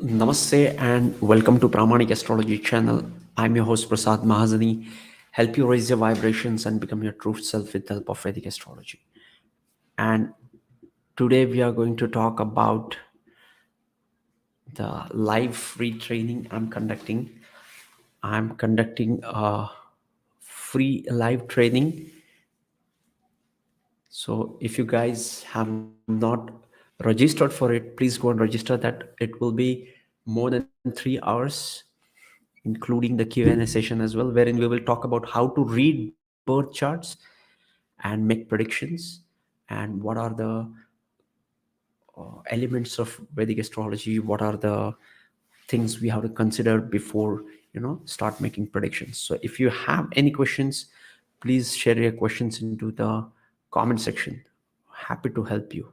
Namaste and welcome to Pramanik Astrology channel. I'm your host Prasad Mahazani. Help you raise your vibrations and become your true self with the help of Vedic astrology. And today we are going to talk about the live free training I'm conducting. I'm conducting a free live training. So if you guys have not registered for it, please go and register that. It will be more than 3 hours, including the Q&A session as well, wherein we will talk about how to read birth charts and make predictions, and what are the elements of Vedic astrology, what are the things we have to consider before start making predictions. So if you have any questions, please share your questions into the comment section. Happy to help you.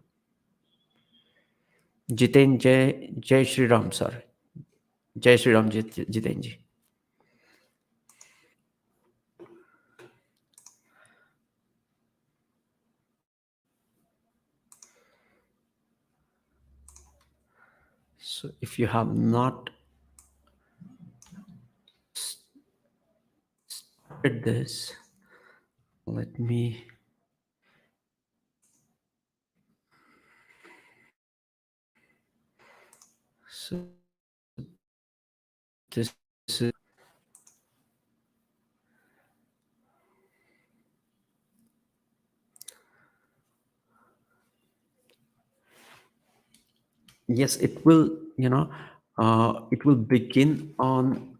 Jiten, jai Shri Ram, sir. Jai Shri Ram, Jiten ji. So if you have not started this, let me. So this is. Yes, it will, it will begin on.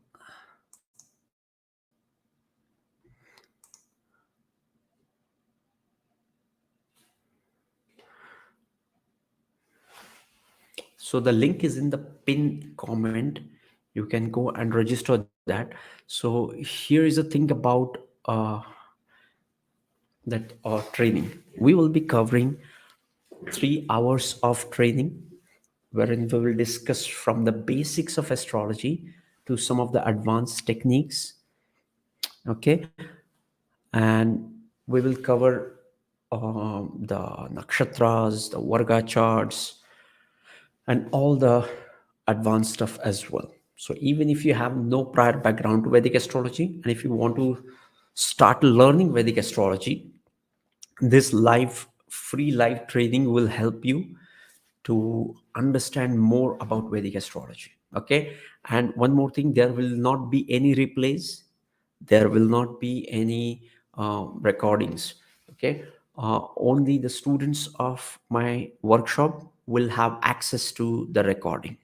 So the link is in the pin comment. You can go and register that. So here is a thing about that training. We will be covering 3 hours of training, wherein we will discuss from the basics of astrology to some of the advanced techniques. Okay, and we will cover the nakshatras, the varga charts, and all the advanced stuff as well. So even if you have no prior background to Vedic astrology, and if you want to start learning Vedic astrology, this live free live training will help you to understand more about Vedic astrology. Okay, and one more thing, there will not be any replays, there will not be any recordings. Okay, only the students of my workshop will have access to the recording.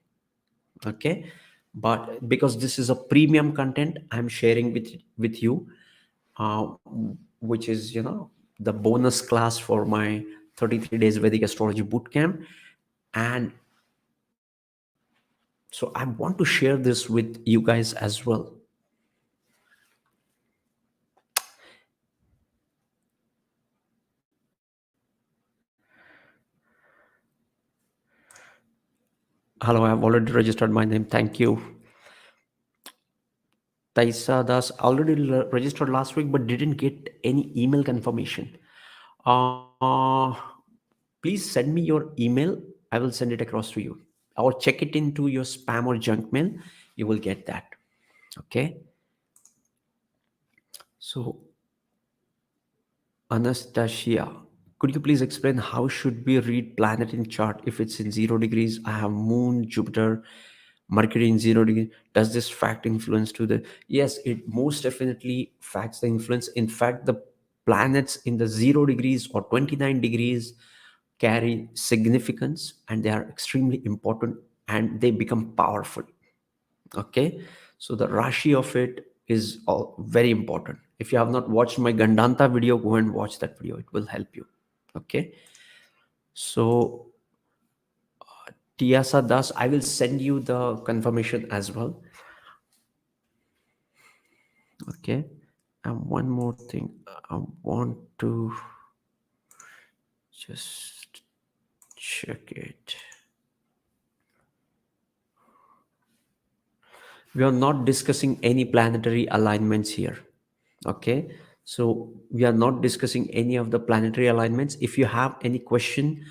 Okay, but because this is a premium content I'm sharing with you, uh, which is the bonus class for my 33 days Vedic astrology bootcamp. And so I want to share this with you guys as well. Hello, I have already registered my name. Thank you. Taisa Das already registered last week but didn't get any email confirmation. Uh, Please send me your email. I will send it across to you. Or check it into your spam or junk mail. You will get that. Okay. So, Anastasia, could you please explain how should we read planet in chart if it's in 0 degrees? I have Moon, Jupiter, Mercury in 0 degree. Does this fact influence to the? Yes, it most definitely facts the influence. In fact, the planets in the 0 degrees or 29 degrees carry significance, and they are extremely important, and they become powerful. Okay, so the rashi of it is all very important. If you have not watched my Gandanta video, go and watch that video, it will help you. Okay, so Tiasa Das, I will send you the confirmation as well. Okay, and one more thing, I want to just check it. We are not discussing any planetary alignments here. Okay, so we are not discussing any of the planetary alignments. If you have any question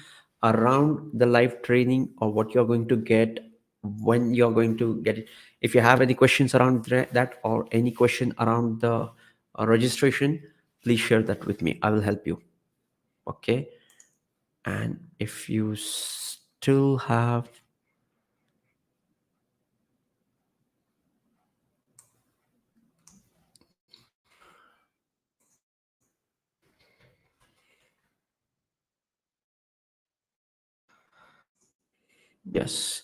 around the live training or what you're going to get when you're going to get it. If you have any questions around that, or any question around the registration, please share that with me. I will help you. Okay. And if you still have, yes,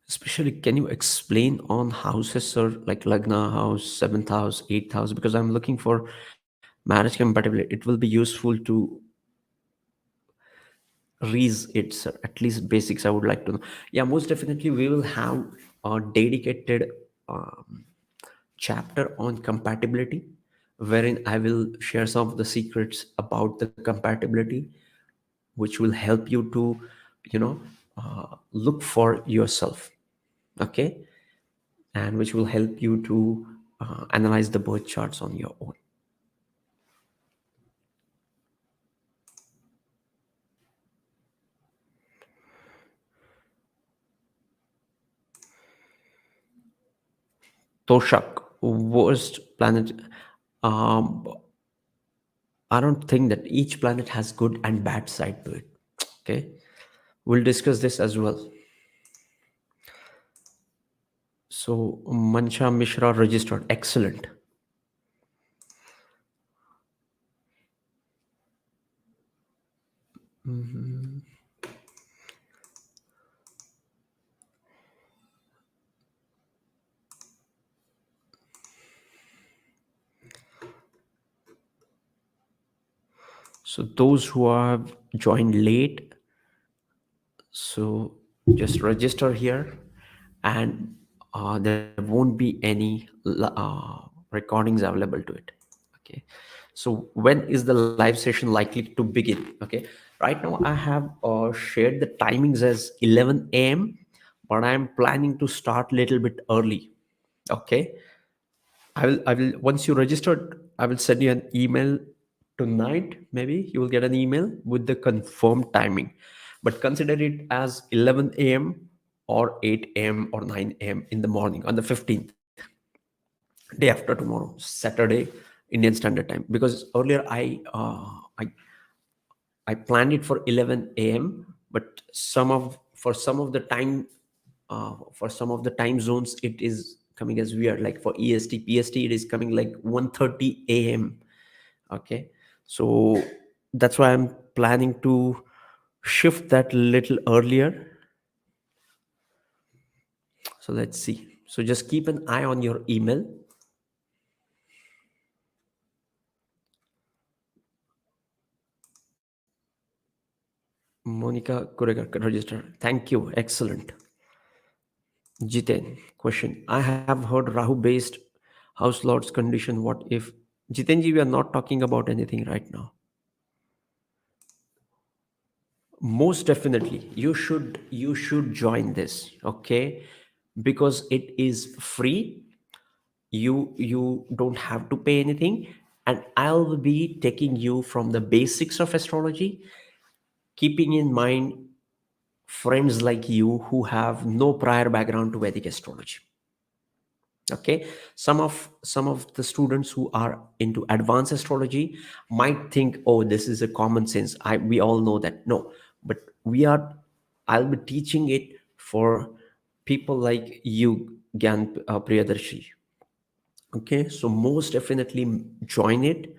especially, can you explain on houses, sir, like Lagna house, seventh house, eighth house? Because I'm looking for marriage compatibility. It will be useful to read it, sir. At least basics I would like to know. Yeah, most definitely we will have a dedicated um, chapter on compatibility, wherein I will share some of the secrets about the compatibility, which will help you to, you know, look for yourself. Okay. And which will help you to analyze the birth charts on your own. Toshak, worst planet. Um, I don't think that each planet has good and bad side to it. Okay, we'll discuss this as well. So Mancha Mishra registered. Excellent. So those who have joined late, so just register here, and there won't be any recordings available to it. Okay. So when is the live session likely to begin? Okay. Right now I have shared the timings as 11 a.m., but I'm planning to start little bit early. Okay. I will once you registered, I will send you an email tonight. Maybe you will get an email with the confirmed timing. But consider it as 11 a.m. or 8 a.m. or 9 a.m. in the morning on the 15th, day after tomorrow, Saturday, Indian Standard Time. Because earlier I planned it for 11 a.m., but some of the time, for some of the time zones, it is coming as weird. Like for EST, PST, it is coming like 1:30 a.m. Okay, so that's why I'm planning to shift that little earlier. So let's see. So just keep an eye on your email. Monica Kuregar register. Thank you. Excellent. Jiten, question. I have heard Rahu based house lord's condition. What if Jitenji, we are not talking about anything right now. Most definitely, you should join this, okay? Because it is free. You don't have to pay anything, and I'll be taking you from the basics of astrology, keeping in mind friends like you who have no prior background to Vedic astrology. Okay, some of the students who are into advanced astrology might think, oh, this is a common sense, we all know that. No, but I'll be teaching it for people like you, Gyan Priyadarshi. Okay, so most definitely join it.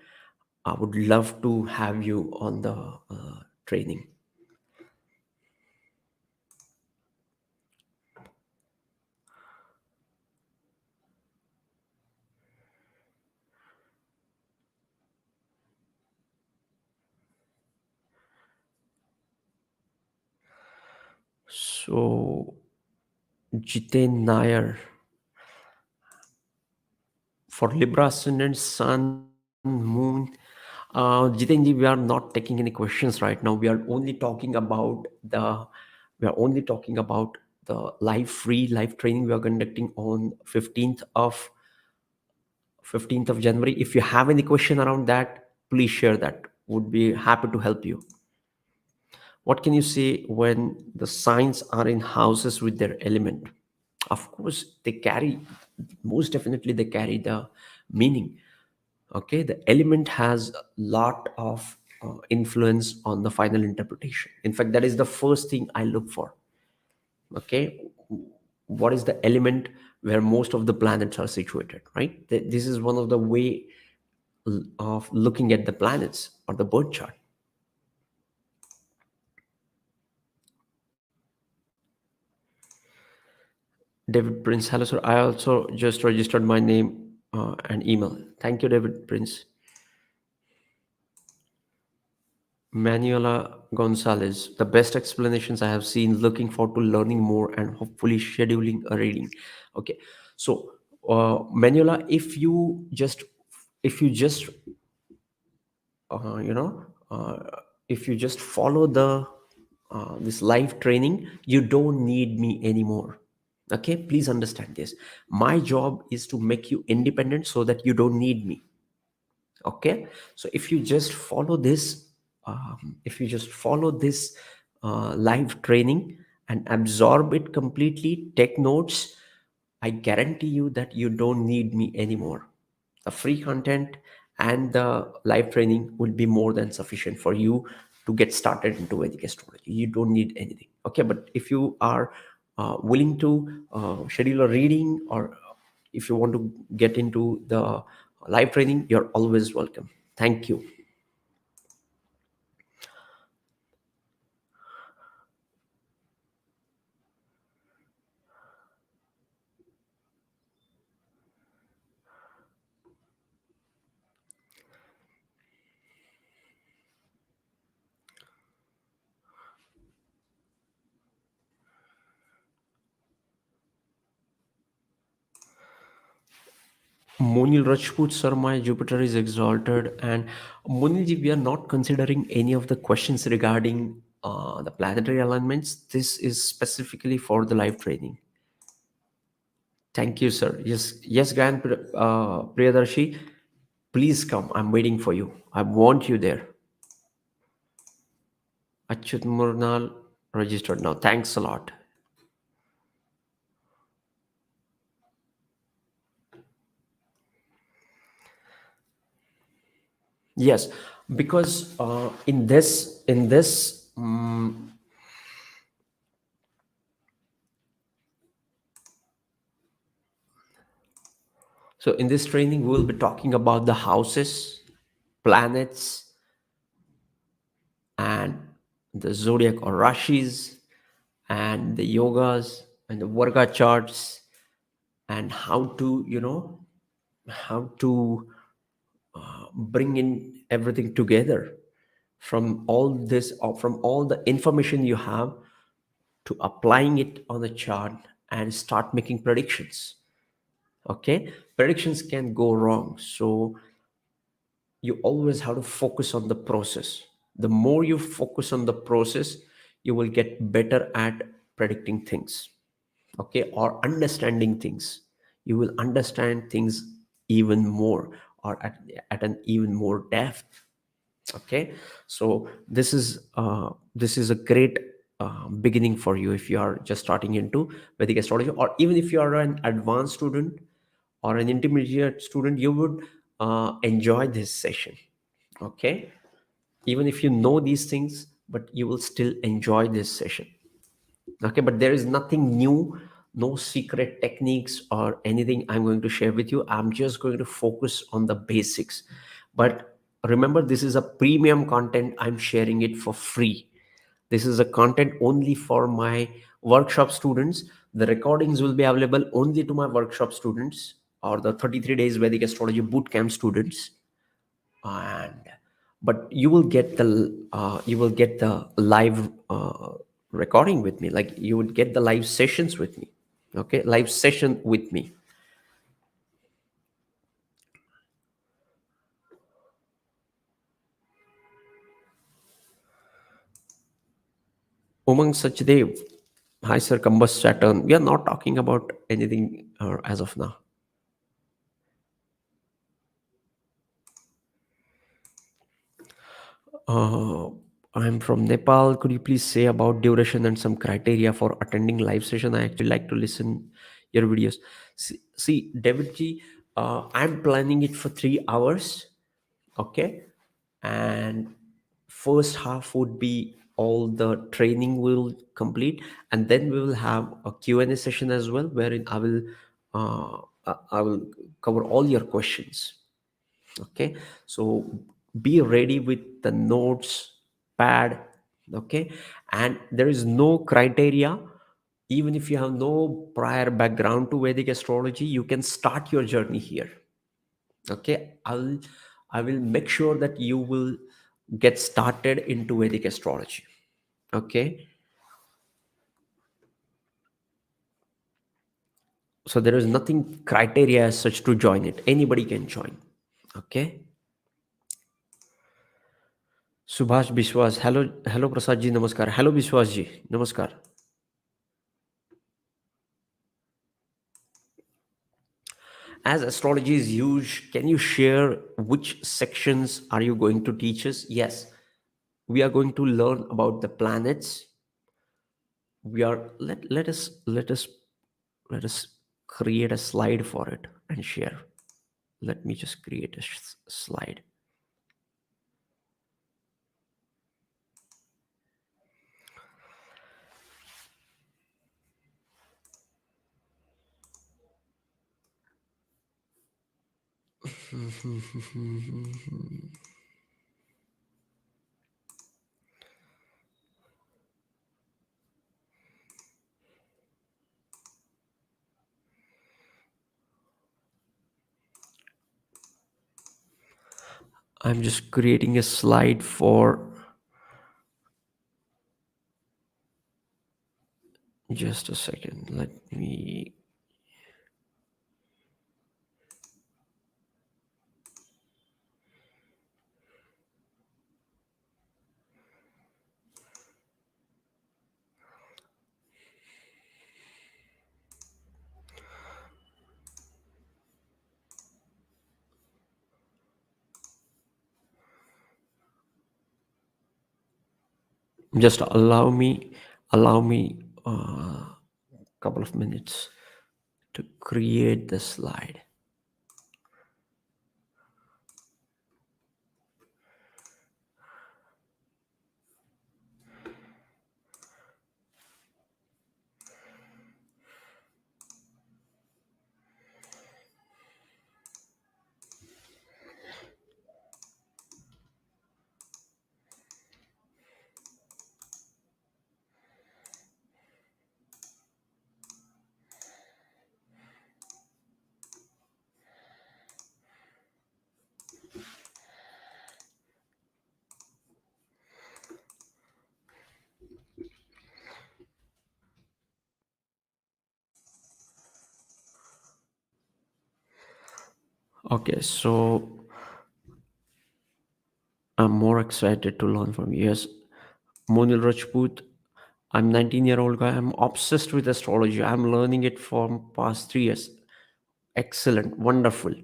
I would love to have you on the training. So Jiten Nair, for Libra ascendant, Sun, Moon. Jitenji, we are not taking any questions right now. We are only talking about the live free live training we are conducting on 15th of January. If you have any question around that, please share that. Would be happy to help you. What can you say when the signs are in houses with their element? Of course, they carry, most definitely they carry the meaning. Okay, the element has a lot of influence on the final interpretation. In fact, that is the first thing I look for. Okay, what is the element where most of the planets are situated, right? This is one of the way of looking at the planets or the birth chart. David Prince, hello sir, I also just registered my name and email. Thank you, David Prince. Manuela Gonzalez, the best explanations I have seen. Looking forward to learning more and hopefully scheduling a reading. Okay, so Manuela, if you just uh, you know uh, if you just follow the this live training, you don't need me anymore. Okay, please understand this. My job is to make you independent so that you don't need me. Okay, so if you just follow this live training and absorb it completely, take notes, I guarantee you that you don't need me anymore. The free content and the live training will be more than sufficient for you to get started into Vedic astrology. You don't need anything. Okay, but if you are willing to schedule a reading, or if you want to get into the live training, you're always welcome. Thank you. Monil Rajput, sir, my Jupiter is exalted. And Monilji, we are not considering any of the questions regarding the planetary alignments. This is specifically for the live training. Thank you, sir. Yes, yes, Grand Priyadarshi, please come. I'm waiting for you. I want you there. Achyut Murnal registered now. Thanks a lot. Yes, because in this training, we'll be talking about the houses, planets, and the zodiac or rashis, and the yogas and the Varga charts, and how to how to bring in everything together from all this, or from all the information you have, to applying it on the chart and start making predictions. Okay, predictions can go wrong, so you always have to focus on the process. The more you focus on the process, you will get better at predicting things, okay, or understanding things. You will understand things even more, or at an even more depth. Okay, so this is a great beginning for you if you are just starting into Vedic astrology, or even if you are an advanced student or an intermediate student, you would enjoy this session. Okay, even if you know these things, but you will still enjoy this session. Okay, but there is nothing new, no secret techniques or anything I'm going to share with you. I'm just going to focus on the basics. But remember, this is a premium content. I'm sharing it for free. This is a content only for my workshop students. The recordings will be available only to my workshop students, or the 33 days Vedic astrology bootcamp students. And but you will get the live recording with me, like you would get the live sessions with me. Okay, live session with me. Umang Sachdev, hi sir. Combust Saturn, we are not talking about anything as of now. uh, I'm from Nepal. Could you please say about duration and some criteria for attending live session? I actually like to listen your videos. See David ji, I'm planning it for 3 hours. Okay, and first half would be all the training will complete, and then we will have a Q&A session as well, wherein I will cover all your questions. Okay, so be ready with the notes pad. Okay, and there is no criteria. Even if you have no prior background to Vedic astrology, you can start your journey here. Okay, I will make sure that you will get started into Vedic astrology. Okay, so there is nothing criteria as such to join it. Anybody can join. Okay, Subhash Biswas, hello Prasad ji, namaskar. Hello Biswas ji, namaskar. As astrology is huge, can you share which sections are you going to teach us? Yes, we are going to learn about the planets. We are let us create a slide for it and share. Let me just create a slide. I'm just creating a slide for just a second. Let me. Just allow me a couple of minutes to create the slide. Okay, so I'm more excited to learn from you. Yes, Monil Rajput. I'm 19-year-old guy. I'm obsessed with astrology. I'm learning it for past 3 years. Excellent, wonderful.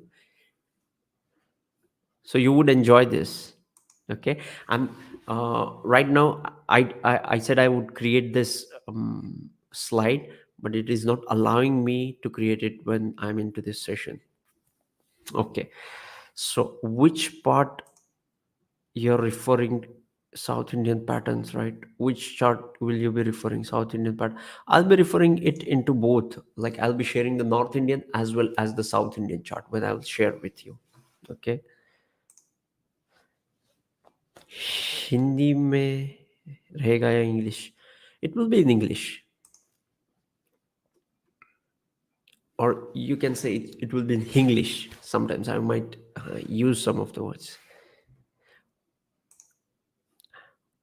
So you would enjoy this. Okay, I'm right now. I said I would create this slide, but it is not allowing me to create it when I'm into this session. Okay, so which part you're referring? South Indian patterns, right? Which chart will you be referring? South Indian pattern. I'll be referring it into both. Like I'll be sharing the North Indian as well as the South Indian chart when I'll share with you. Okay. Hindi में रहेगा या English? It will be in English, or you can say it will be in English. Sometimes I might use some of the words.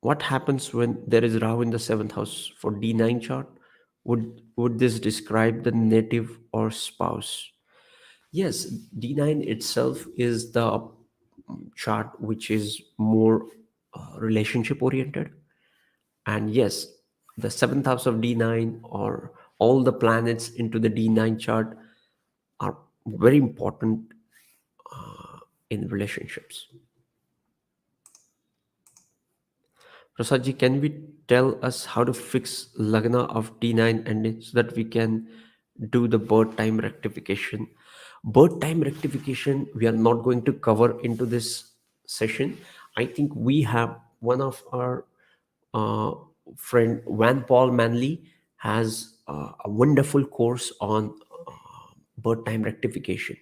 What happens when there is Rahu in the seventh house for D9 chart? Would this describe the native or spouse? Yes, D9 itself is the chart which is more relationship oriented. And yes, the seventh house of D9 or all the planets into the D9 chart are very important in relationships. Prasadji, can we tell us how to fix Lagna of D9 and so that we can do the birth time rectification? Birth time rectification, we are not going to cover into this session. I think we have one of our uh, friend Van Paul Manley has a wonderful course on birth time rectification.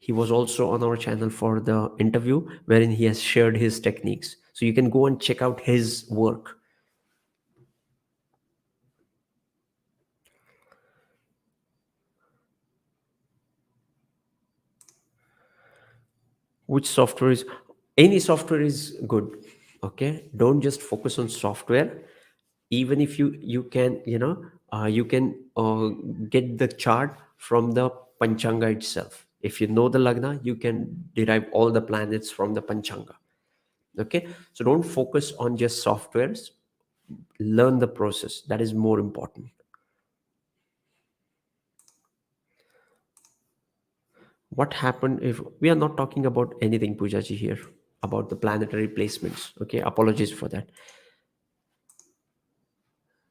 He was also on our channel for the interview wherein he has shared his techniques. So you can go and check out his work. Which software is, any software is good. Okay, don't just focus on software. Even if you can, you can get the chart from the panchanga itself. If you know the lagna, you can derive all the planets from the panchanga. Okay, so don't focus on just softwares. Learn the process, that is more important. What happened if we are not talking about anything, Pujaji, here about the planetary placements? Okay, apologies for that.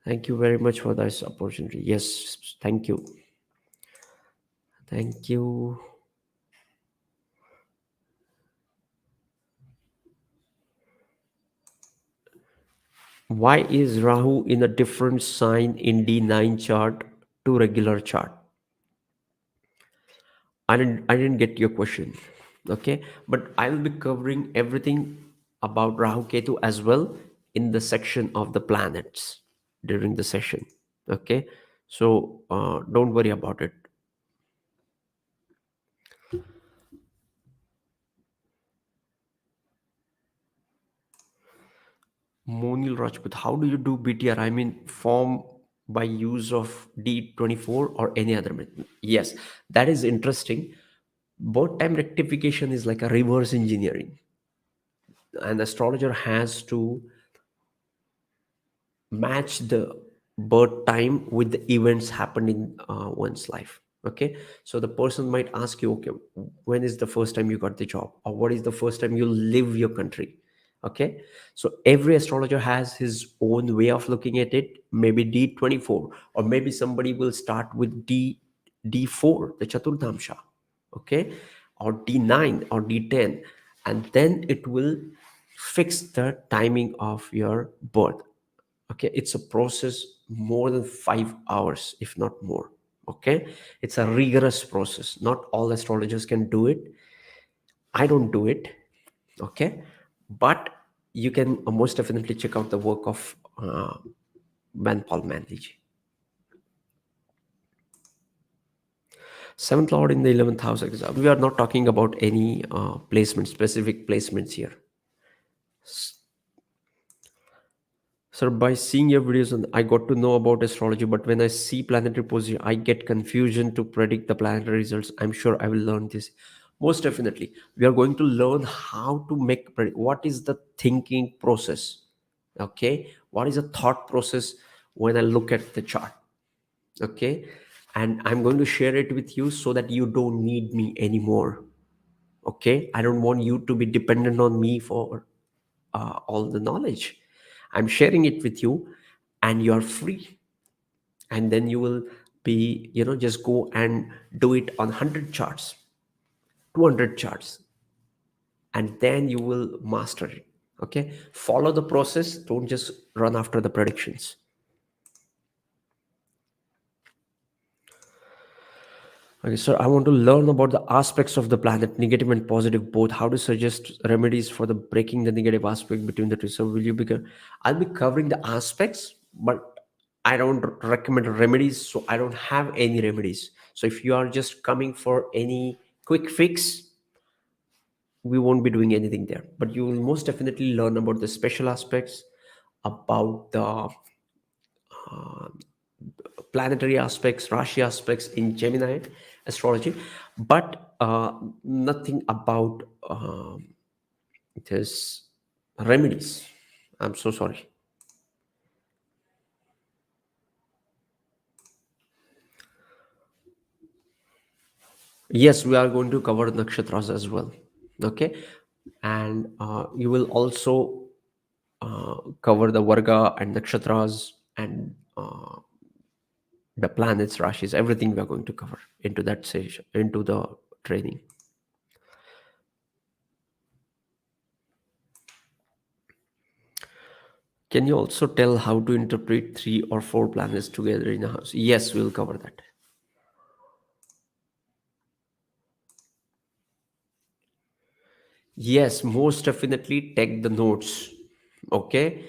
Thank you very much for this opportunity. Yes, thank you. Thank you. Why is Rahu in a different sign in D9 chart to regular chart? I didn't get your question. Okay, but I'll be covering everything about Rahu Ketu as well in the section of the planets during the session. Okay, so don't worry about it. Monil Rajput, how do you do BTR? I mean, form by use of D24 or any other method? Yes, that is interesting. Birth time rectification is like a reverse engineering. An astrologer has to match the birth time with the events happened in one's life. Okay, so the person might ask you, okay, when is the first time you got the job, or what is the first time you leave your country? Okay, so every astrologer has his own way of looking at it. Maybe D24, or maybe somebody will start with D4, the Chaturdhamsha. Okay, or D9 or D10, and then it will fix the timing of your birth. Okay, it's a process more than 5 hours, if not more. Okay, it's a rigorous process. Not all astrologers can do it. I don't do it. Okay, but you can most definitely check out the work of Van Paul Manley. Seventh lord in the 11th house exam. We are not talking about any placement, specific placements here. Sir, by seeing your videos, and I got to know about astrology, but when I see planetary position, I get confusion to predict the planetary results. I'm sure I will learn this. Most definitely. We are going to learn how to make what is the thinking process. Okay. What is the thought process when I look at the chart? Okay. And I'm going to share it with you so that you don't need me anymore. Okay. I don't want you to be dependent on me for all the knowledge. I'm sharing it with you, and you are free. And then you will be, just go and do it on 100 charts, 200 charts, and then you will master it. Okay, follow the process. Don't just run after the predictions. Okay, sir, I want to learn about the aspects of the planet, negative and positive both. How to suggest remedies for the breaking the negative aspect between the two. So will you be? I'll be covering the aspects, but I don't recommend remedies. So I don't have any remedies. So if you are just coming for any quick fix, we won't be doing anything there. But you will most definitely learn about the special aspects, about the planetary aspects, Rashi aspects in Gemini astrology, but nothing about this remedies. I'm so sorry. Yes, we are going to cover nakshatras as well. Okay, and you will also cover the Varga and Nakshatras and the planets, Rashis, everything we are going to cover into that session, into the training. Can you also tell how to interpret 3 or 4 planets together in a house? Yes, we'll cover that. Yes, most definitely take the notes. Okay.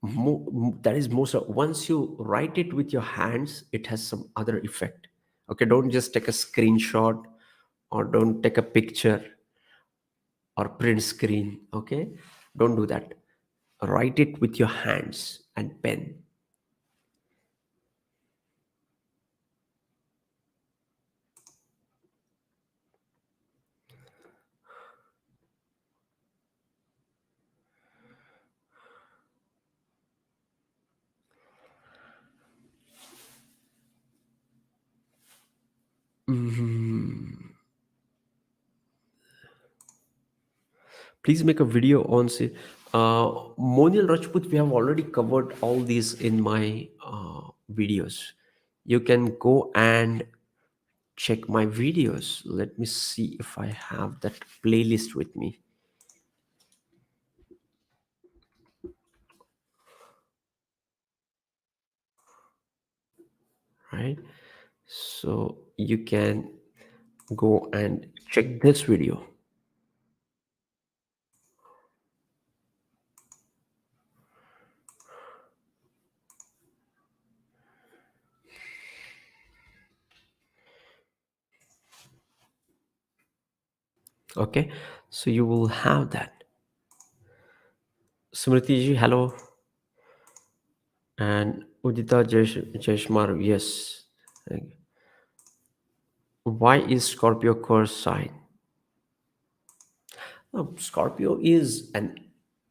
That is most once you write it with your hands, it has some other effect. Okay, don't just take a screenshot or don't take a picture or print screen. Okay, don't do that. Write it with your hands and pen. Mhm. Please make a video on say Monial Rajput. We have already covered all these in my videos. You can go and check my videos. Let me see if I have that playlist with me. Right, so you can go and check this video. Okay, so you will have that. Smriti ji, hello. And Udita Jeshmar, yes. Why is Scorpio cursed sign? Scorpio is an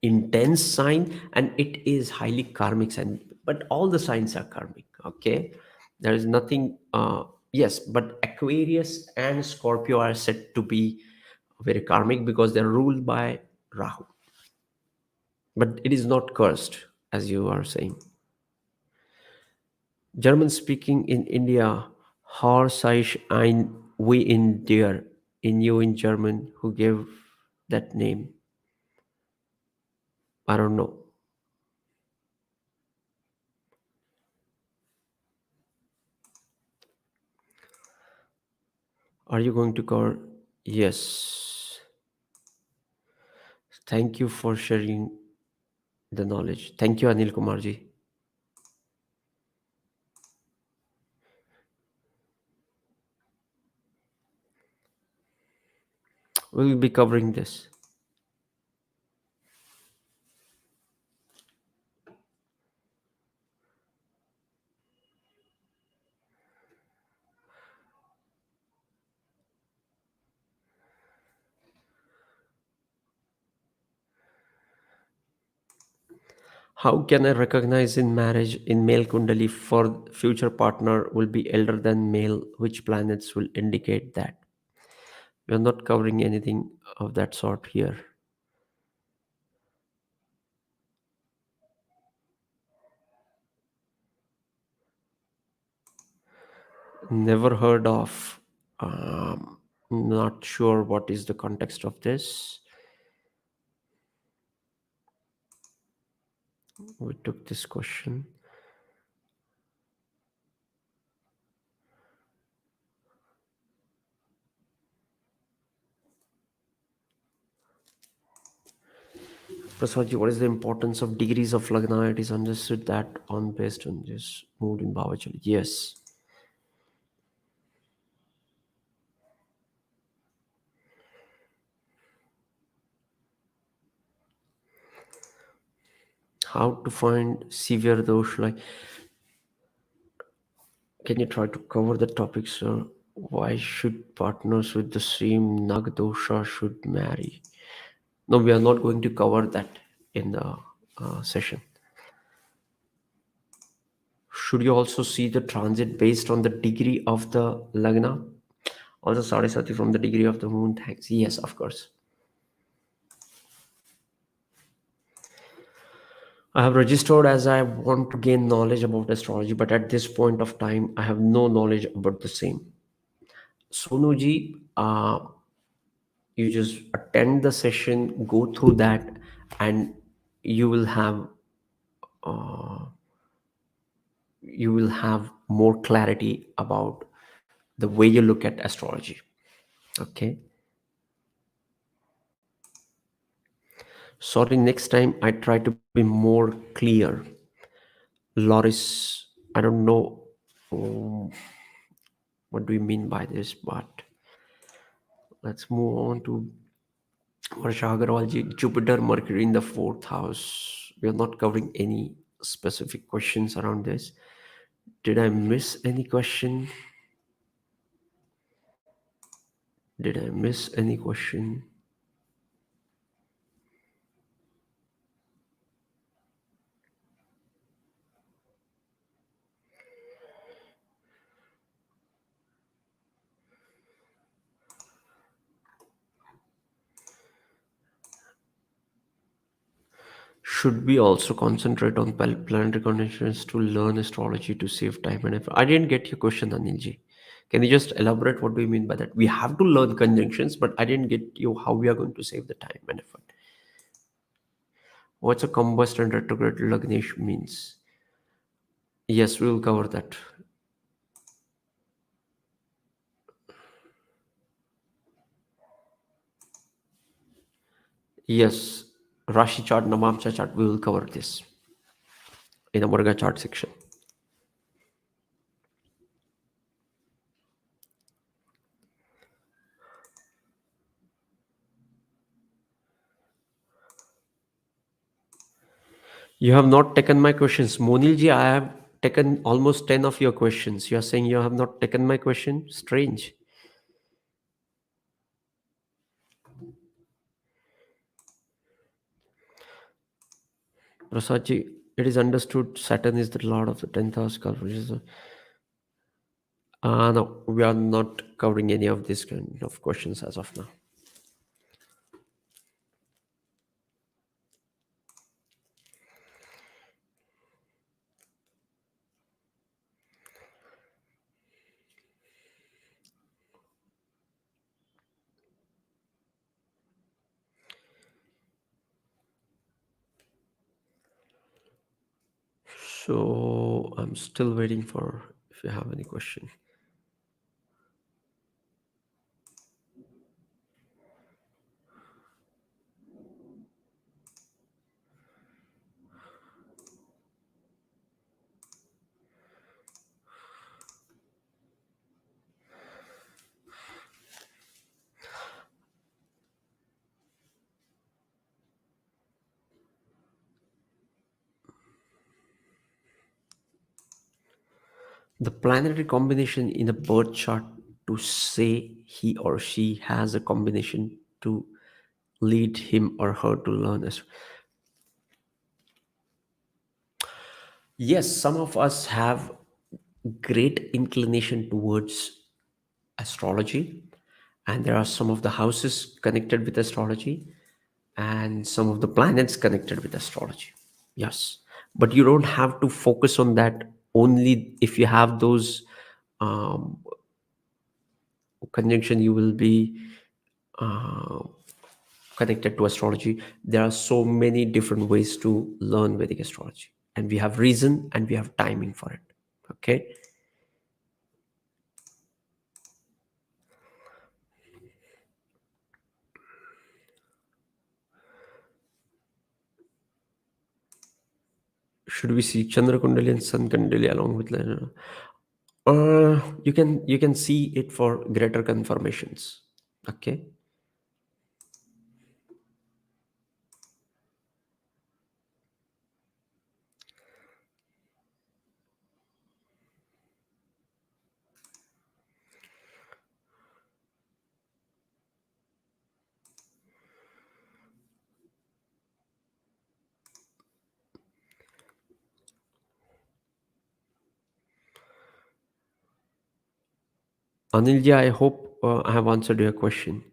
intense sign and it is highly karmic sign, but all the signs are karmic. Okay, there is nothing. Yes, but Aquarius and Scorpio are said to be very karmic because they're ruled by Rahu, but it is not cursed as you are saying. German speaking in India, Har sich ein wie in dir, in you in German, who gave that name? I don't know. Are you going to cover? Yes. Thank you for sharing the knowledge. Thank you, Anil Kumarji. We'll be covering this. How can I recognize in marriage in male Kundali for future partner will be elder than male? Which planets will indicate that? We are not covering anything of that sort here. Never heard of. Not sure what is the context of this. We took this question. Prasadji, what is the importance of degrees of Lagna? It is understood that on based on this mood in Bhavachali. Yes. How to find severe dosh? Like, can you try to cover the topic, sir? Why should partners with the same Nag dosha should marry? No, we are not going to cover that in the session. Should you also see the transit based on the degree of the Lagna? Also, Sarasathi from the degree of the moon. Thanks. Yes, of course. I have registered as I want to gain knowledge about astrology, but at this point of time, I have no knowledge about the same. Sonuji, you just attend the session, go through that, and you will have you will have more clarity about the way you look at astrology. Okay. Sorry, next time I try to be more clear. Loris, I don't know um, what do you mean by this, but let's move on to Varsha Agarwalji. Jupiter, Mercury in the fourth house. We are not covering any specific questions around this. Did I miss any question? Did I miss any question? Should we also concentrate on planetary conjunctions to learn astrology to save time and effort? I didn't get your question, Anilji. Can you just elaborate what do you mean by that? We have to learn conjunctions, but I didn't get you how we are going to save the time and effort. What's a combust and retrograde Lagnesh means? Yes, we will cover that. Yes, Rashi chart, Namamcha chart, we will cover this in the Murga chart section. You have not taken my questions. Monilji, I have taken almost 10 of your questions. You are saying you have not taken my question? Strange. Prasadji, it is understood Saturn is the lord of the 10th house, which is no, we are not covering any of these kind of questions as of now. So I'm still waiting for if you have any question. The planetary combination in a birth chart to say he or she has a combination to lead him or her to learn as yes, some of us have great inclination towards astrology, and there are some of the houses connected with astrology and some of the planets connected with astrology. Yes, but you don't have to focus on that only. If you have those um, conjunction, you will be uh, connected to astrology. There are so many different ways to learn Vedic astrology, and we have reason and we have timing for it. Okay. Should we see Chandra Kundali and Sun Kundali along with you can see it for greater confirmations. Okay. Anilji, I hope I have answered your question.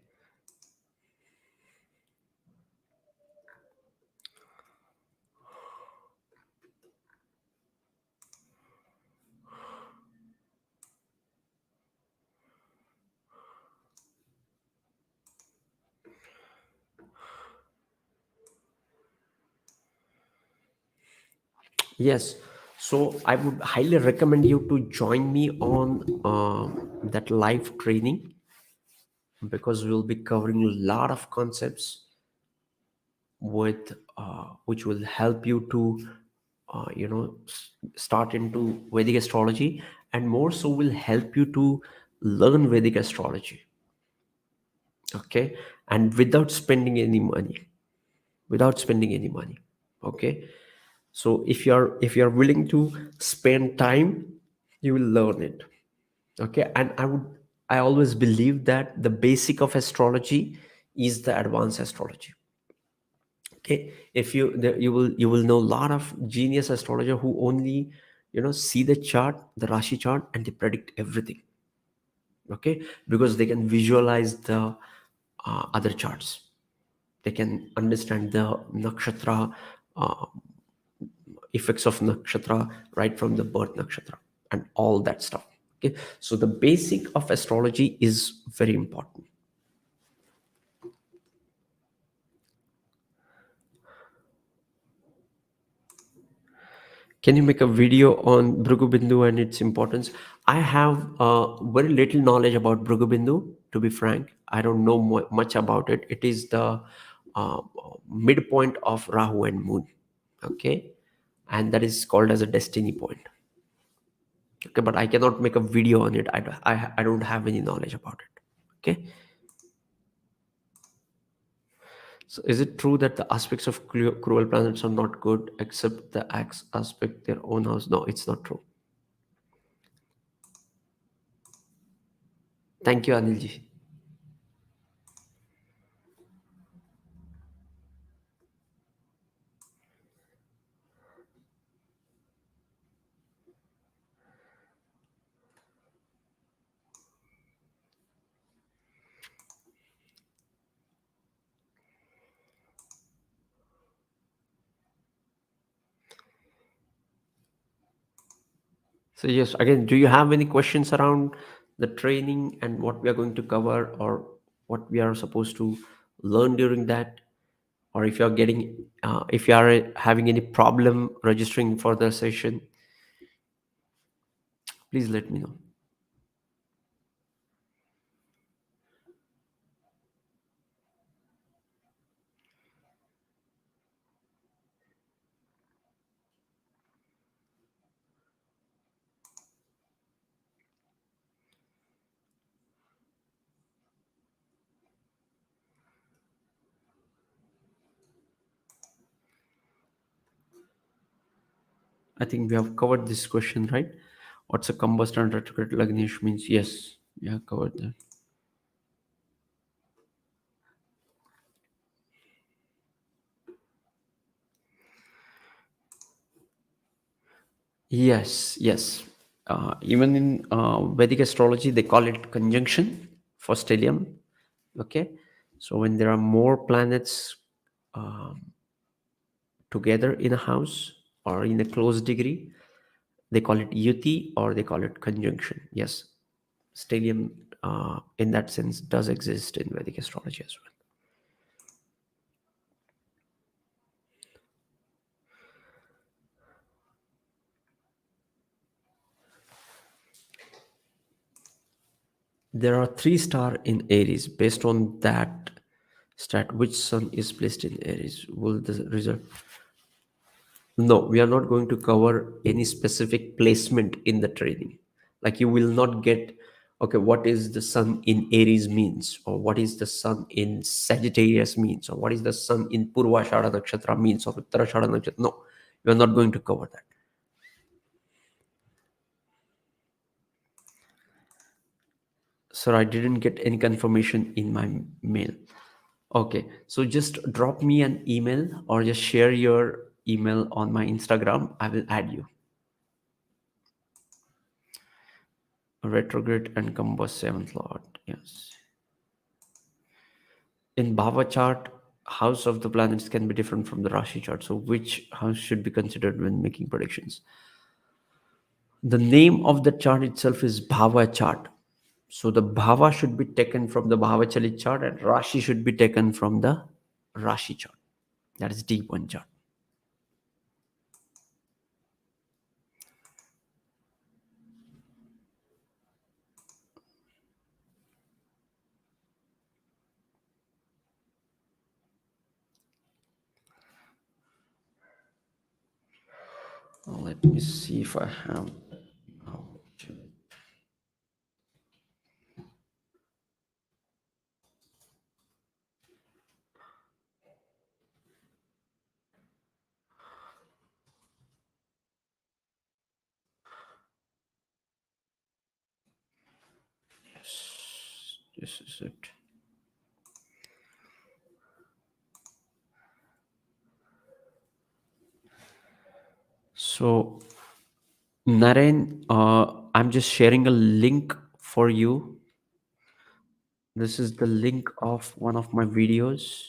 Yes. So I would highly recommend you to join me on that live training, because we'll be covering a lot of concepts with which will help you to start into Vedic astrology, and more so will help you to learn Vedic astrology. Okay, and without spending any money. Okay, so if you're willing to spend time, you will learn it. Okay, and I always believe that the basic of astrology is the advanced astrology. Okay, if you will know a lot of genius astrologer who only see the chart, the Rashi chart, and they predict everything. Okay, because they can visualize the other charts, they can understand the nakshatra, uh, effects of nakshatra right from the birth nakshatra and all that stuff. Okay, so the basic of astrology is very important. Can you make a video on Bhrigu Bindu and its importance? I have very little knowledge about Bhrigu Bindu, to be frank. I don't know much about it. It is the uh, midpoint of Rahu and Moon. Okay, and that is called as a destiny point. Okay, but I cannot make a video on it. I don't have any knowledge about it. Okay, so is it true that the aspects of cruel planets are not good except the aspect their own house? No, it's not true. Thank you, Anilji. So yes, again, do you have any questions around the training and what we are going to cover, or what we are supposed to learn during that? Or if you are if you are having any problem registering for the session, please let me know. I think we have covered this question, right? What's a combustion and retrograde Lagnesh means? Yes, we have covered that. Yes, yes. Even in Vedic astrology, they call it conjunction for stellium. Okay, so when there are more planets together in a house or in a close degree, they call it yuti or they call it conjunction. Yes, stellium in that sense does exist in Vedic astrology as well. There are three star in Aries. Based on that stat, which sun is placed in Aries will the result? No, we are not going to cover any specific placement in the training. Like you will not get, okay, what is the sun in Aries means, or what is the sun in Sagittarius means, or what is the sun in Purvashada Nakshatra means, or Uttarashada Nakshatra. No, we are not going to cover that. Sir, I didn't get any confirmation in my mail. Okay, so just drop me an email or just share your email on my Instagram. I will add you. Retrograde and combust seventh lord. Yes. In Bhava chart, house of the planets can be different from the Rashi chart. So which house should be considered when making predictions? The name of the chart itself is Bhava chart. So the Bhava should be taken from the Bhava Chalit chart and Rashi should be taken from the Rashi chart. That is deep one chart. Let me see if I have. Oh, yes, this is it. So, Naren, I'm just sharing a link for you. This is the link of one of my videos.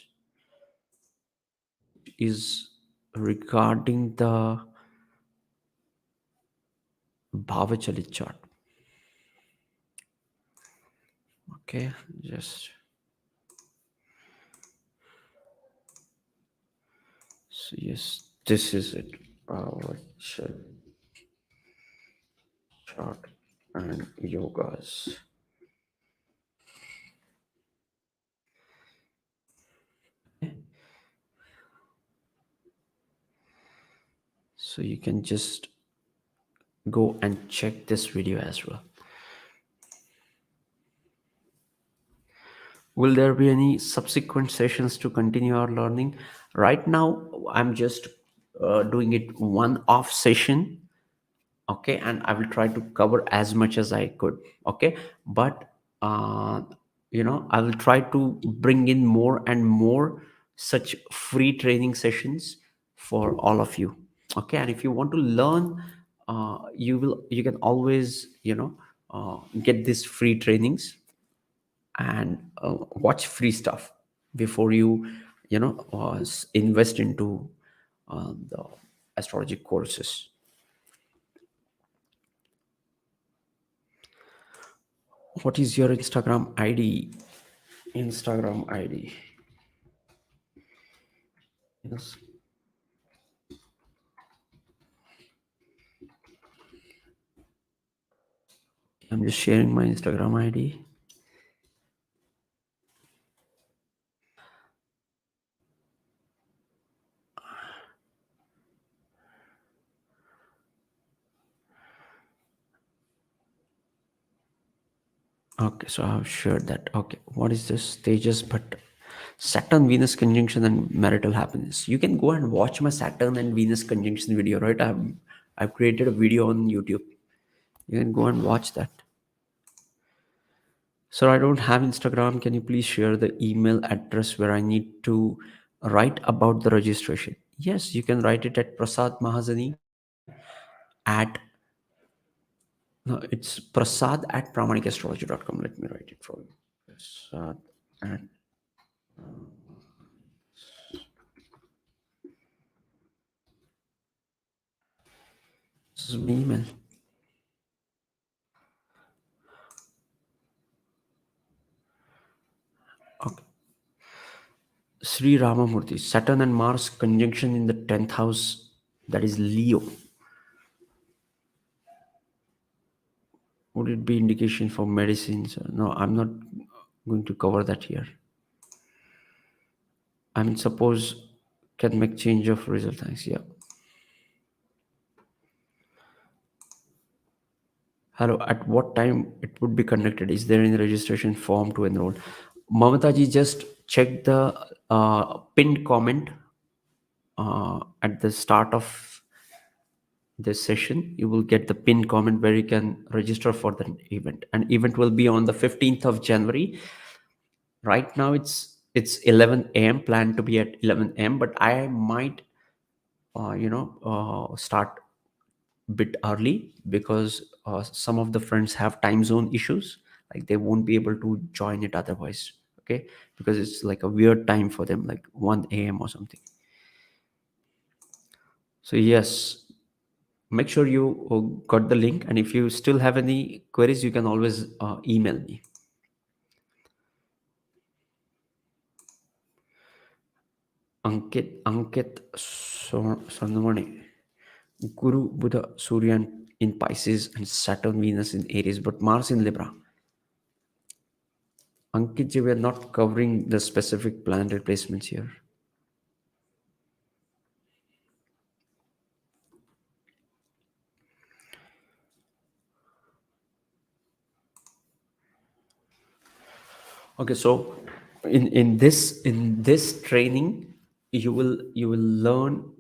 Is regarding the Bhavachalit chart. Okay, just so yes, this is it. Bhavachalit chart and yogas. So you can just go and check this video as well. Will there be any subsequent sessions to continue our learning? Right now, I'm just doing it one off session. Okay, and I will try to cover as much as I could. Okay, but I will try to bring in more and more such free training sessions for all of you. Okay, and if you want to learn, you can always get these free trainings and watch free stuff before you invest into the astrology courses. What is your Instagram ID? Instagram ID. Yes. I'm just sharing my Instagram ID. Okay, so I've shared that. Okay, what is this? Tejas, but Saturn Venus conjunction and marital happiness. You can go and watch my Saturn and Venus conjunction video, right? I've created a video on YouTube. You can go and watch that. Sir, I don't have Instagram. Can you please share the email address where I need to write about the registration? Yes, you can write it at Prasad Mahazani at no, it's Prasad at pramanikastrology.com. Let me write it for you. Prasad at this is my email. Okay. Sri Ramamurthy, Saturn and Mars conjunction in the 10th house, that is Leo. Would it be indication for medicines? No, I'm not going to cover that here. I mean, suppose can make change of result. Thanks. Yeah. Hello, at what time it would be conducted? Is there any registration form to enroll? Mamataji, just check the pinned comment at the start of this session. You will get the pinned comment where you can register for the event. And event will be on the 15th of January. Right now it's 11 a.m. planned to be at 11 a.m. But I might start bit early because some of the friends have time zone issues, like they won't be able to join it otherwise. Okay, because it's like a weird time for them, like 1 a.m. or something. So yes, make sure you got the link, and if you still have any queries you can always email me. Ankit Sarnamani, Guru Buddha Suryan in Pisces and Saturn Venus in Aries, but Mars in Libra. Ankit, we are not covering the specific planetary placements here. Okay, so in this training, you will learn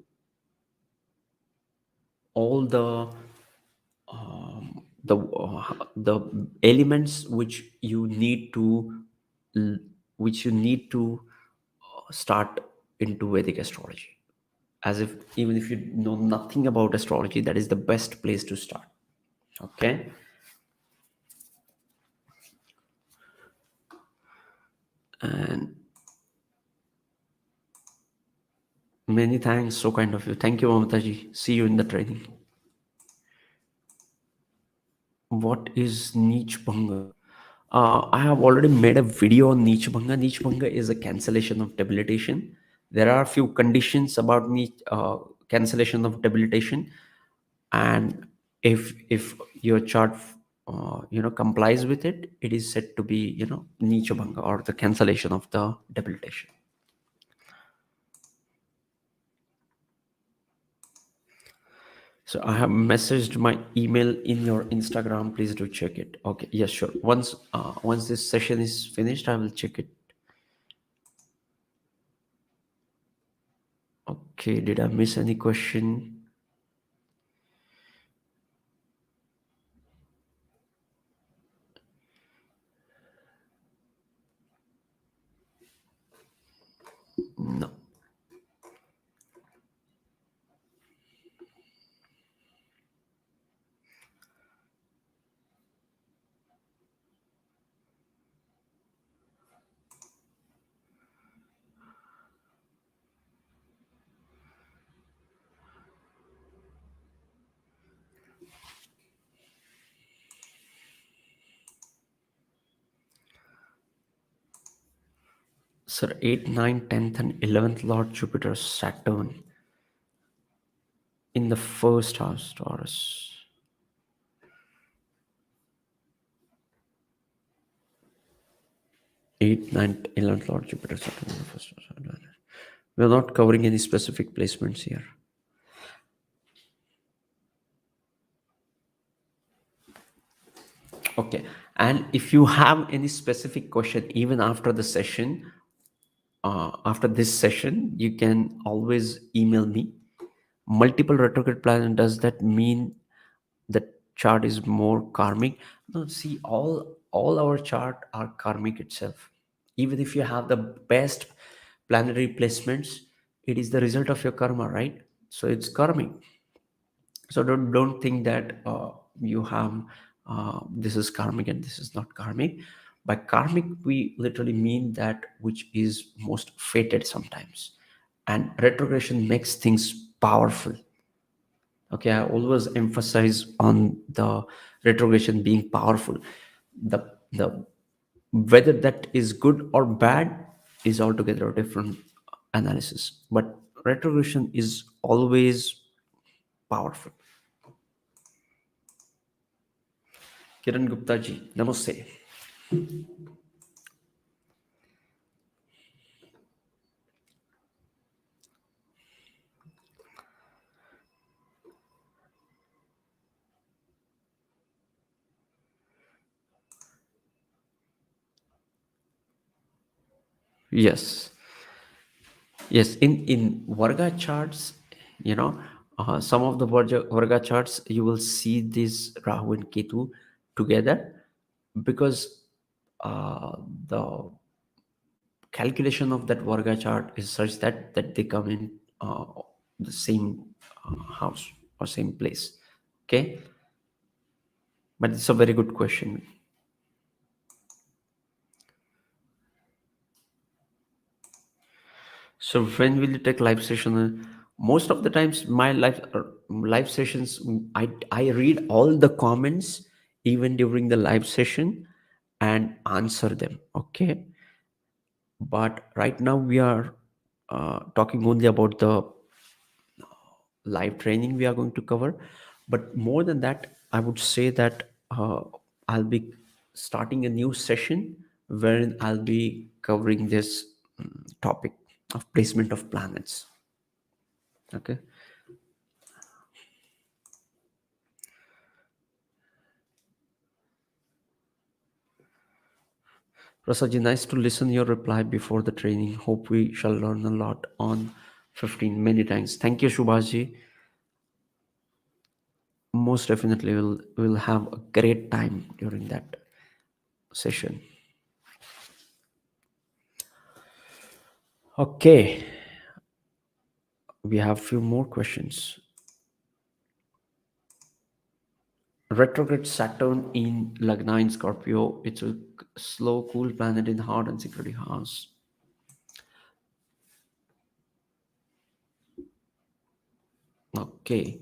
all the elements l- which you need to start into Vedic astrology. As if even if you know nothing about astrology, that is the best place to start. Okay, and many thanks. So kind of you. Thank you, Mamataji. See you in the training. What is Neech Bhanga? I have already made a video on Neech Bhanga. Neech Bhanga is a cancellation of debilitation. There are a few conditions about cancellation of debilitation, and if your chart complies with it, it is said to be Neech Bhanga, or the cancellation of the debilitation. So I have messaged my email in your Instagram. Please do check it. Okay, yes, sure. Once this session is finished, I will check it. Okay, did I miss any question? No. Sir, 8th, 9th, 10th, and 11th Lord Jupiter, Saturn in the first house, Taurus. 8th, 9th, 11th Lord Jupiter, Saturn in the first house. We are not covering any specific placements here. Okay. And if you have any specific question, even after the session, after this session, you can always email me. Multiple retrograde planet, does that mean the chart is more karmic? No, see, all our chart are karmic itself. Even if you have the best planetary placements, it is the result of your karma, right? So it's karmic. So don't think that you have this is karmic and this is not karmic. By karmic, we literally mean that which is most fated sometimes, and retrogression makes things powerful. Okay, I always emphasize on the retrogression being powerful. The whether that is good or bad is altogether a different analysis, but retrogression is always powerful. Kiran Gupta ji, namaste. Yes, yes. In Varga charts, you know, some of the Varga charts, you will see this Rahu and Ketu together, because the calculation of that Varga chart is such that they come in the same house or same place. Okay, but it's a very good question. So when will you take live session? Most of the times, my live sessions, I read all the comments even during the live session and answer them. Okay, but right now we are talking only about the live training we are going to cover. But more than that, I would say that I'll be starting a new session wherein I'll be covering this topic of placement of planets. Okay. Prasadji, nice to listen your reply before the training. Hope we shall learn a lot on 15. Many thanks. Thank you, Subhashji. Most definitely we'll have a great time during that session. Okay, we have few more questions. Retrograde Saturn in Lagna in Scorpio. It's a slow, cool planet in heart and security house. Okay.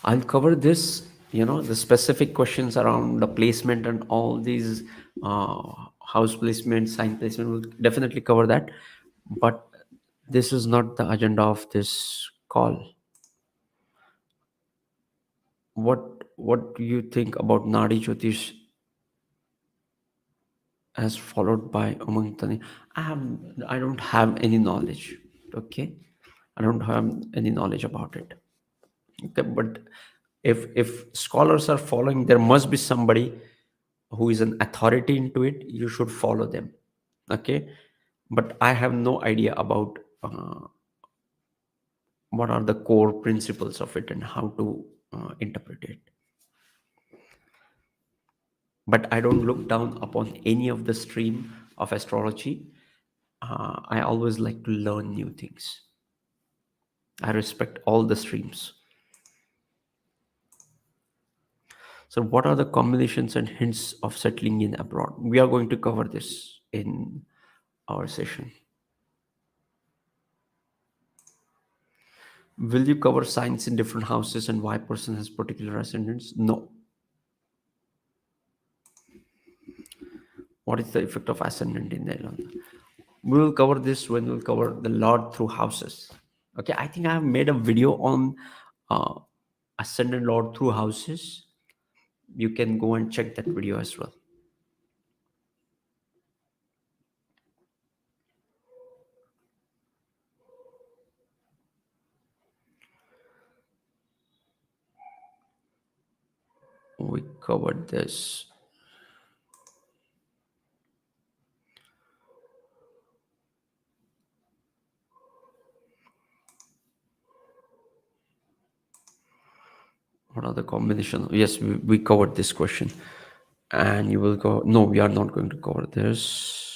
I'll cover this, the specific questions around the placement and all these uh, house placement, sign placement. We'll definitely cover that. But this is not the agenda of this call. What do you think about Nadi Jyotish as followed by Umang Tani? I don't have any knowledge. Okay. I don't have any knowledge about it. Okay, but if scholars are following, there must be somebody who is an authority into it. You should follow them. Okay, but I have no idea about what are the core principles of it and how to interpret it. But I don't look down upon any of the stream of astrology. I always like to learn new things. I respect all the streams. So, what are the combinations and hints of settling in abroad? We are going to cover this in our session. Will you cover signs in different houses and why person has particular ascendants? No. What is the effect of ascendant in Nailand? We will cover this when we'll cover the Lord through houses. Okay, I think I have made a video on uh, ascendant Lord through houses. You can go and check that video as well. We covered this. What are the combination? Yes, we covered this question. And you will go, no, we are not going to cover this.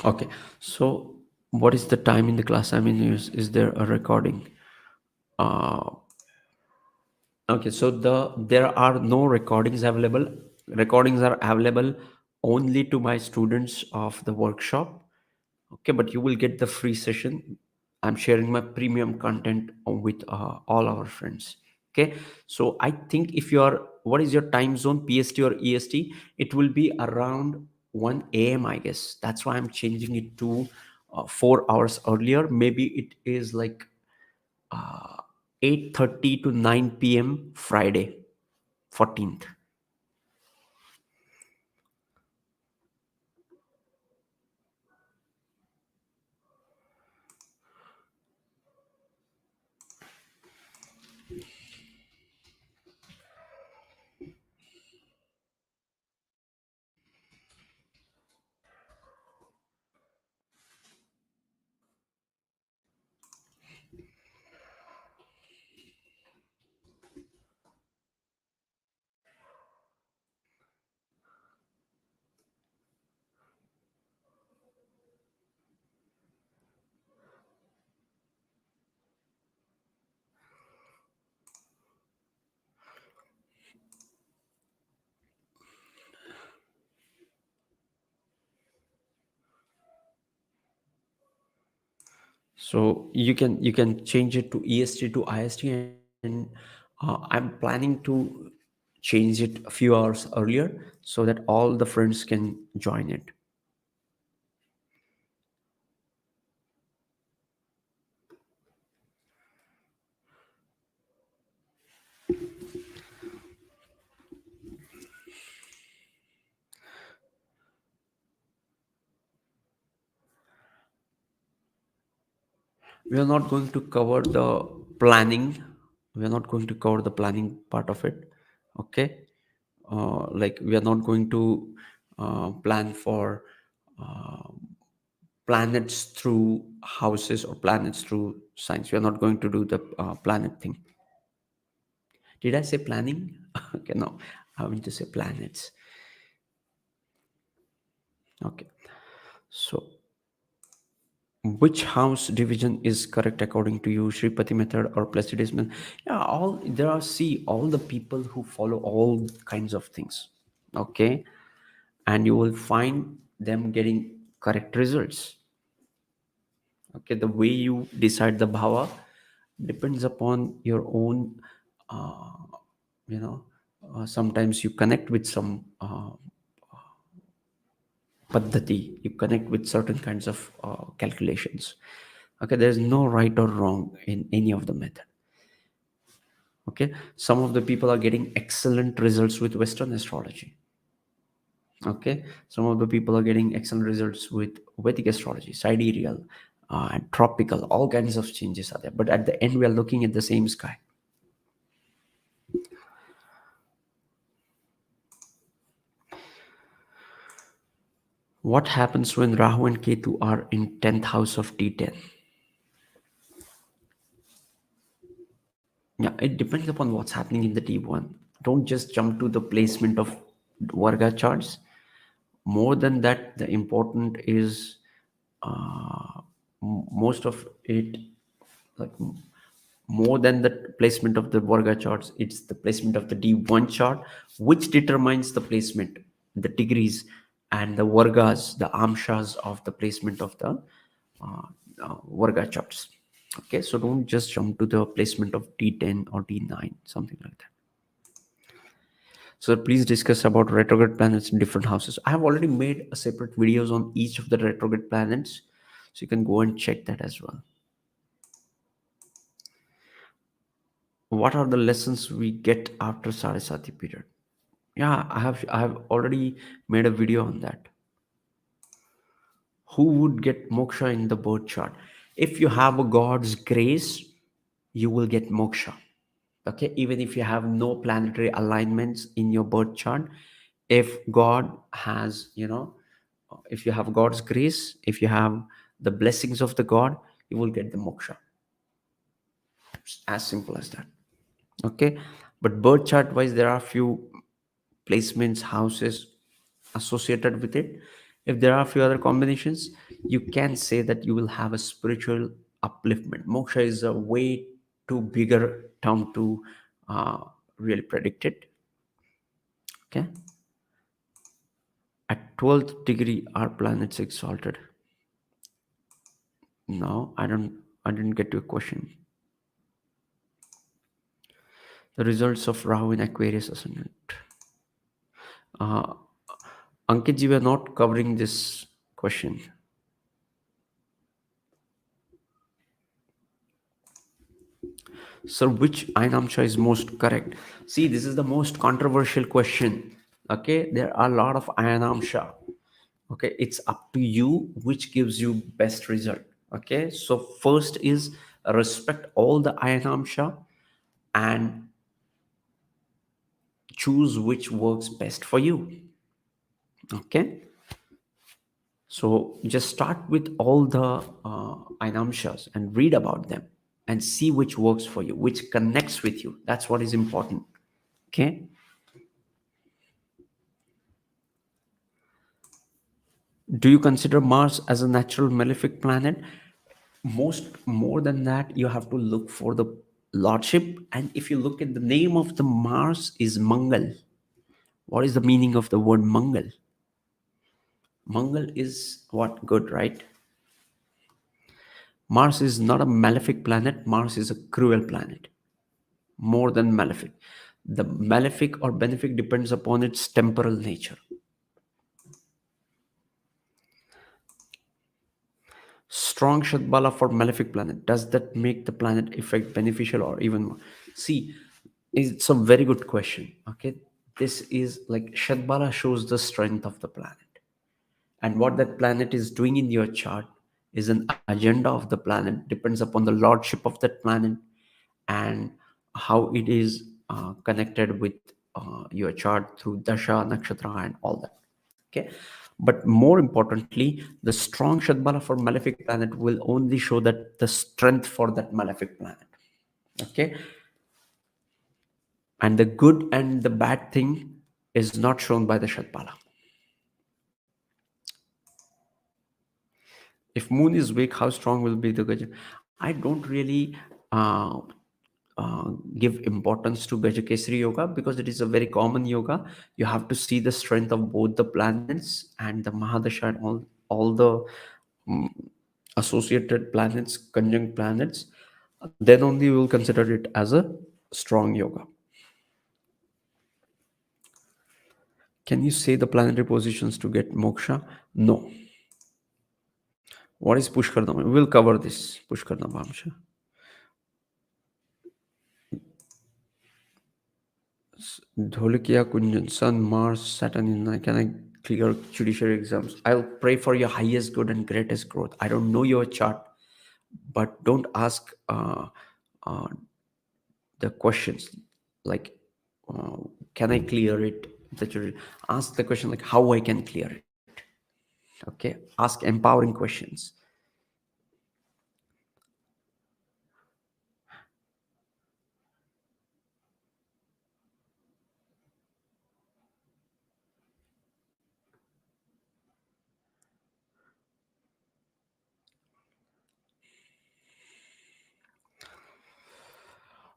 Okay, so what is the time in the class? I mean, is there a recording? Uh, okay, so there are no recordings available. Recordings are available only to my students of the workshop. Okay, but you will get the free session. I'm sharing my premium content with all our friends. Okay, so I think if you are, what is your time zone, PST or EST? It will be around 1 a.m. I guess. That's why I'm changing it to 4 hours earlier. Maybe it is like 8:30 to 9 p.m. Friday, 14th. So you can change it to EST to IST, and I'm planning to change it a few hours earlier so that all the friends can join it. We are not going to cover the planning. We are not going to cover the planning part of it. Okay. Like we are not going to plan for uh, planets through houses or planets through signs. We are not going to do the planet thing. Did I say planning? Okay, no, I meant to say planets. Okay. So which house division is correct according to you, Shripati method or Placidus method? Yeah, all there are, see, all the people who follow all kinds of things. Okay. And you will find them getting correct results. Okay, the way you decide the bhava depends upon your own, uh, you know, sometimes you connect with some paddhati, you connect with certain kinds of calculations. Okay, there's no right or wrong in any of the method. Okay, some of the people are getting excellent results with Western astrology. Okay, some of the people are getting excellent results with Vedic astrology, sidereal, and tropical. All kinds of changes are there, but at the end we are looking at the same sky. What happens when Rahu and Ketu are in 10th house of D10? Yeah, it depends upon what's happening in the D1. Don't just jump to the placement of Varga charts. More than that, the important is most of it, like more than the placement of the Varga charts, it's the placement of the D1 chart, which determines the placement, the degrees, and the Vargas, the amshas of the placement of the uh, Varga charts. Okay, so don't just jump to the placement of D10 or D9, something like that. So please discuss about retrograde planets in different houses. I have already made a separate videos on each of the retrograde planets, so you can go and check that as well. What are the lessons we get after Sarasathi period? Yeah, I have already made a video on that. Who would get moksha in the birth chart? If you have a God's grace, you will get moksha. Okay, even if you have no planetary alignments in your birth chart, if God has, if you have God's grace, if you have the blessings of the God, you will get the moksha. It's as simple as that. Okay, but birth chart wise, there are few placements, houses associated with it. If there are a few other combinations, you can say that you will have a spiritual upliftment. Moksha is a way too bigger term to uh, really predict it. Okay, at 12th degree are planets exalted? No, I didn't get your question. The results of Rahu in Aquarius ascendant. uh, Ankit ji, we are not covering this question. So which Ainamsha is most correct? See, this is the most controversial question. Okay, there are a lot of Ainamsha. Okay, it's up to you which gives you best result. Okay, so first is respect all the Ainamsha and choose which works best for you. Okay, so just start with all the Ainamshas and read about them and see which works for you, which connects with you. That's what is important. Okay. Do you consider Mars as a natural malefic planet? More than that, you have to look for the lordship. And if you look at the name of the Mars is Mangal. What is the meaning of the word Mangal? Mangal is what? Good, right? Mars is not a malefic planet. Mars is a cruel planet. More than malefic. The malefic or benefic depends upon its temporal nature. Strong Shadbala for malefic planet. Does that make the planet effect beneficial or even more? See, it's a very good question. Okay. This is like Shadbala shows the strength of the planet. And what that planet is doing in your chart is an agenda of the planet, depends upon the lordship of that planet and how it is connected with your chart through dasha, nakshatra, and all that. Okay, but more importantly, the strong shadbala for malefic planet will only show that the strength for that malefic planet. Okay, and the good and the bad thing is not shown by the shadbala. If moon is weak, how strong will be the gaja? I don't really uh, give importance to Gajakesari yoga because it is a very common yoga. You have to see the strength of both the planets and the Mahadasha and all the um, associated planets, conjunct planets. Then only you will consider it as a strong yoga. Can you say the planetary positions to get moksha? No. What is Pushkardama? We will cover this. Pushkardama. Dholikia Kunjan, Sun, Mars, Saturn in 9. Can I clear judiciary exams? I'll pray for your highest good and greatest growth. I don't know your chart, but don't ask uh, the questions like, uh, can I clear it? Ask the question like, how I can clear it. Okay, ask empowering questions.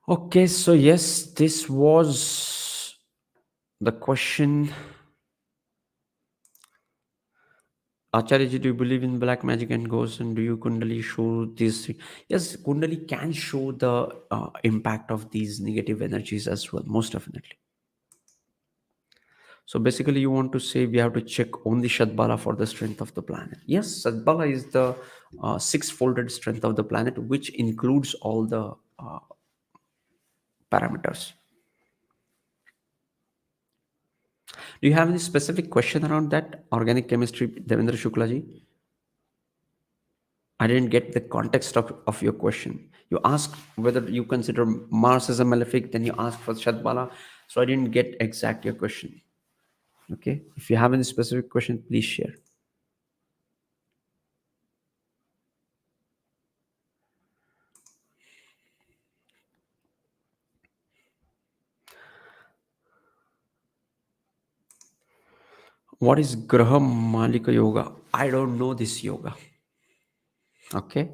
Okay, so yes, this was the question. Acharya, do you believe in black magic and ghosts, and do you Kundali show these things? Yes, Kundali can show the impact of these negative energies as well, most definitely. So basically, you want to say we have to check only Shadbala for the strength of the planet. Yes, Shadbala is the six-folded strength of the planet, which includes all the parameters. Do you have any specific question around that? Organic chemistry, Devendra Shuklaji? I didn't get the context of your question. You asked whether you consider Mars as a malefic, then you asked for Shadbala. So I didn't get exact your question. Okay. If you have any specific question, please share. What is Graha Malika Yoga? I don't know this yoga. Okay.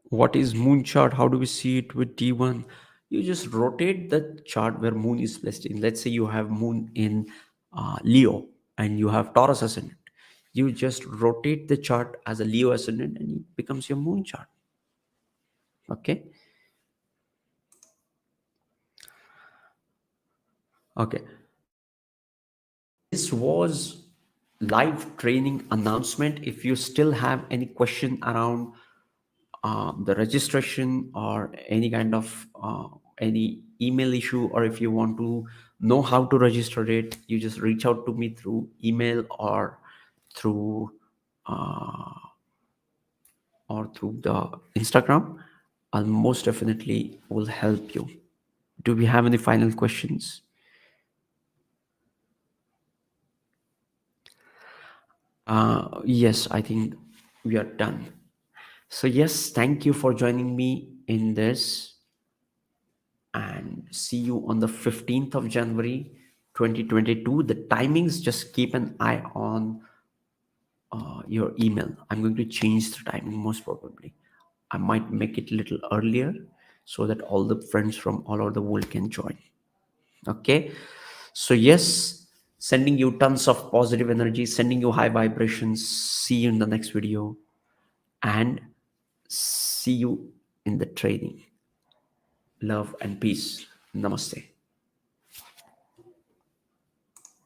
What is moon chart? How do we see it with D1? You just rotate the chart where moon is placed in. Let's say you have moon in Leo and you have Taurus ascendant. You just rotate the chart as a Leo ascendant and it becomes your moon chart. Okay. Okay. This was live training announcement. If you still have any question around the registration or any kind of any email issue, or if you want to know how to register it, you just reach out to me through email through uh, or through the Instagram. I'll most definitely will help you. Do we have any final questions? Yes, I think we are done. So yes, thank you for joining me in this, and see you on the 15th of January 2022. The timings, just keep an eye on your email. I'm going to change the timing most probably. I might make it a little earlier so that all the friends from all over the world can join. Okay. So, yes, sending you tons of positive energy, sending you high vibrations. See you in the next video and see you in the training. Love and peace. Namaste.